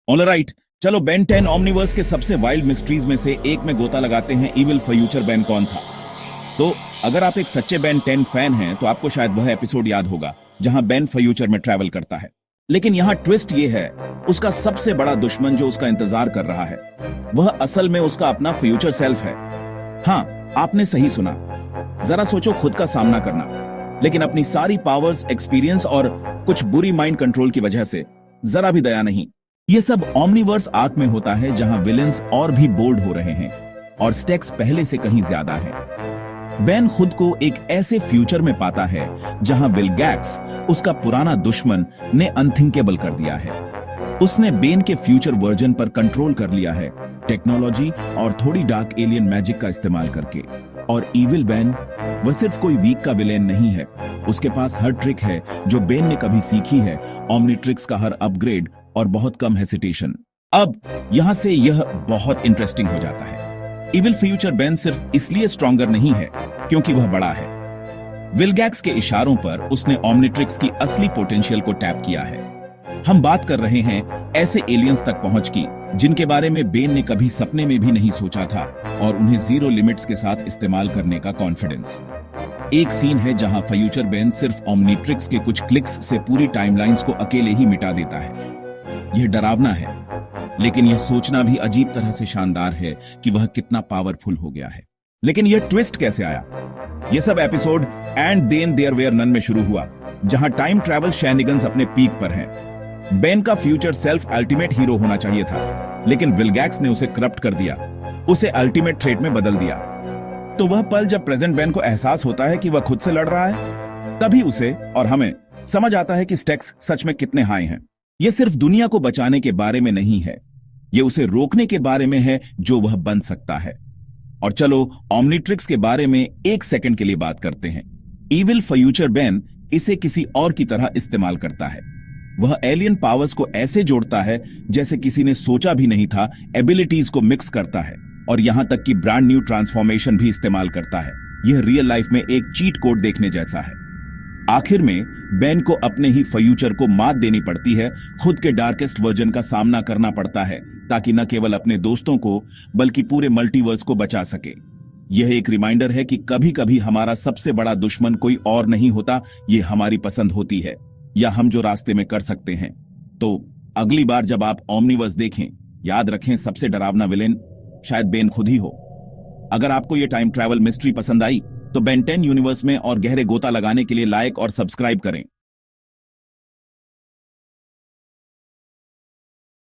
Alright, चलो Ben 10 Omniverse के सबसे वाइल्ड मिस्ट्रीज में से एक में गोता लगाते हैं। इविल फ्यूचर बेन कौन था? तो अगर आप एक सच्चे बेन 10 फैन हैं तो आपको शायद वह एपिसोड याद होगा जहां बेन फ्यूचर में ट्रैवल करता है। लेकिन यहां ट्विस्ट ये है, उसका सबसे बड़ा दुश्मन जो उसका इंतजार कर रहा है वह असल में उसका अपना फ्यूचर सेल्फ है। हाँ, आपने सही सुना। जरा सोचो, खुद का सामना करना, लेकिन अपनी सारी पावर्स, एक्सपीरियंस और कुछ बुरी माइंड कंट्रोल की वजह से जरा भी दया नहीं। ये सब ओमनीवर्स आर्क में होता है जहां विलेंस और भी बोल्ड हो रहे हैं और स्टेक्स पहले से कहीं ज्यादा है। बेन खुद को एक ऐसे फ्यूचर में पाता है जहां विलगैक्स, उसका पुराना दुश्मन, ने अनथिंकेबल कर दिया है। उसने बेन के फ्यूचर वर्जन पर कंट्रोल कर लिया है, टेक्नोलॉजी और थोड़ी डार्क एलियन मैजिक का इस्तेमाल करके। और इविल बेन वह सिर्फ कोई वीक का विलेन नहीं है, उसके पास हर ट्रिक है जो बेन ने कभी सीखी है, ओमनीट्रिक्स का हर अपग्रेड और बहुत कम हेसिटेशन। अब यहां से यह बहुत इंटरेस्टिंग हो जाता है। इविल फ्यूचर बेन सिर्फ इसलिए स्ट्रॉन्गर नहीं है क्योंकि वह बड़ा है। विलगैक्स के इशारों पर उसने ओमनीट्रिक्स की असली पोटेंशियल को टैप किया है। हम बात कर रहे हैं ऐसे एलियंस तक पहुंच की जिनके बारे में बेन ने कभी सपने में भी नहीं सोचा था, और उन्हें जीरो लिमिट्स के साथ इस्तेमाल करने का कॉन्फिडेंस। एक सीन है जहां फ्यूचर बेन सिर्फ ओमनीट्रिक्स के कुछ क्लिक्स से पूरी टाइमलाइंस को अकेले ही मिटा देता है। यह डरावना है, लेकिन यह सोचना भी अजीब तरह से शानदार है कि वह कितना पावरफुल हो गया है। लेकिन यह ट्विस्ट कैसे आया? यह सब episode and then there were none में शुरू हुआ, जहां टाइम ट्रैवल शेनिगन्स अपने पीक पर हैं। बेन का फ्यूचर सेल्फ अल्टीमेट हीरो होना चाहिए था, लेकिन विलगैक्स ने उसे करप्ट कर दिया, उसे अल्टीमेट थ्रेट में बदल दिया। तो वह पल जब प्रेजेंट बेन को एहसास होता है कि वह खुद से लड़ रहा है, तभी उसे और हमें समझ आता है कि स्टेक्स सच में कितने हाई हैं। यह सिर्फ दुनिया को बचाने के बारे में नहीं है, यह उसे रोकने के बारे में है जो वह बन सकता है। और चलो ओमनीट्रिक्स के बारे में एक सेकंड के लिए बात करते हैं। इविल फ्यूचर बेन इसे किसी और की तरह इस्तेमाल करता है। वह एलियन पावर्स को ऐसे जोड़ता है जैसे किसी ने सोचा भी नहीं था, एबिलिटीज को मिक्स करता है और यहां तक कि ब्रांड न्यू ट्रांसफॉर्मेशन भी इस्तेमाल करता है। यह रियल लाइफ में एक चीट कोड देखने जैसा है। आखिर में बेन को अपने ही फ्यूचर को मात देनी पड़ती है, खुद के डार्केस्ट वर्जन का सामना करना पड़ता है, ताकि न केवल अपने दोस्तों को बल्कि पूरे मल्टीवर्स को बचा सके। यह एक रिमाइंडर है कि कभी कभी हमारा सबसे बड़ा दुश्मन कोई और नहीं होता, ये हमारी पसंद होती है या हम जो रास्ते में कर सकते हैं। तो अगली बार जब आप ओमनीवर्स देखें, याद रखें सबसे डरावना विलेन शायद बेन खुद ही हो। अगर आपको यह टाइम ट्रैवल मिस्ट्री पसंद आई तो बेन 10 यूनिवर्स में और गहरे गोता लगाने के लिए लाइक और सब्सक्राइब करें।